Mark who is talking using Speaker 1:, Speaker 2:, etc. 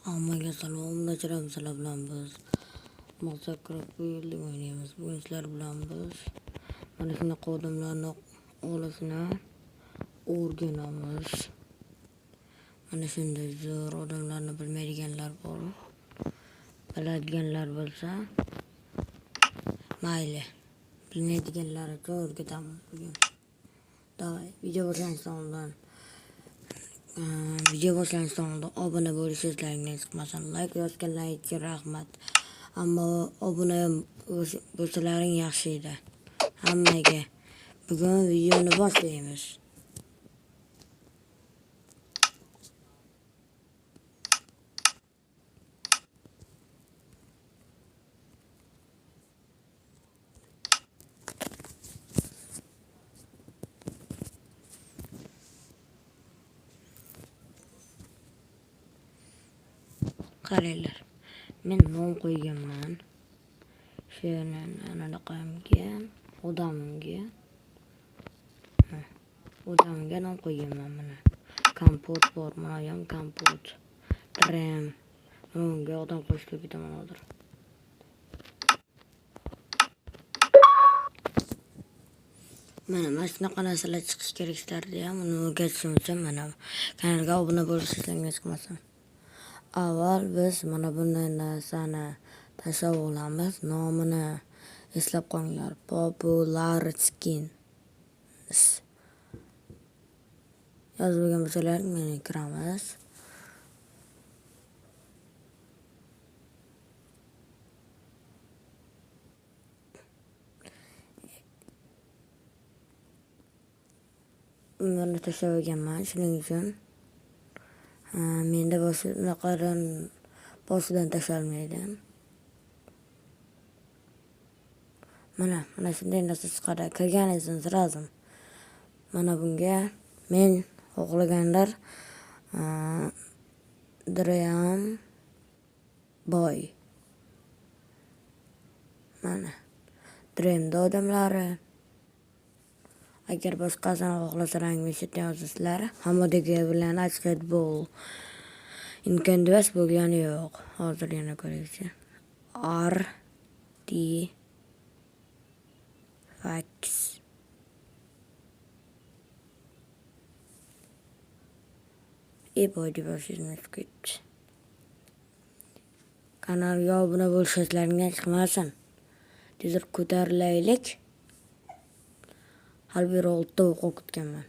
Speaker 1: Hammaga salom, nacharam sizlar bilan biz Minecraft building o'ynaymiz. Bugun sizlar bilan biz mana shunaqa odamlarni olasini o'rganamiz. Mana shunday zo'r odamlarni bilmaydiganlar bor. Biladiganlar bo'lsa mayli. Bilmaydiganlar uchun o'rgatamiz bugun. Davay, video boshlashdan oldin obuna bo'lishingizni chiqmasin. Like yozganlaringiz uchun rahmat. Ammo obuna bo'lsalaring yaxshi edi. Hammaga bugun videoni boshlaymiz. Qaranglar. Men nom qo'yganman. Shuni anaqamga, odamga nom qo'yganman mana. Kompot bor, mana ham kompot. Tram. Bunga odam qo'shib ketaman hozir. Mana shunaqa narsalar chiqish keraklardi ham, uni o'rgatishim uchun mana kanalga obuna bo'lishingiz chiqmasin. Avval biz mana bunday narsani tashlab olamiz. Nomini eslab qolinglar. Popular skin. Yozib olgan bo'lsalar, meni kiramiz. Buni tashlab olganman, shuning uchun menda boshidan tashlanmaydi. Mana shunday narsa chiqadi. Kirganingizni sразу. Mana bunga men xohlaganlar Dream Boy. Mana Dreamda odamlari. Agar boshqasini xohlasalaring meshitdan yozasizlar. Hammadaga bilan basketbol imkoniyat bo'lgani yo'q. Hozir yana ko'raylik. Fax. Boydi boshingizga ketdi. Kanalga obuna bo'lishlaringiz chiqmasin. Tezroq ko'tarilaylik. Hal bir oltita o'q o'qitganman.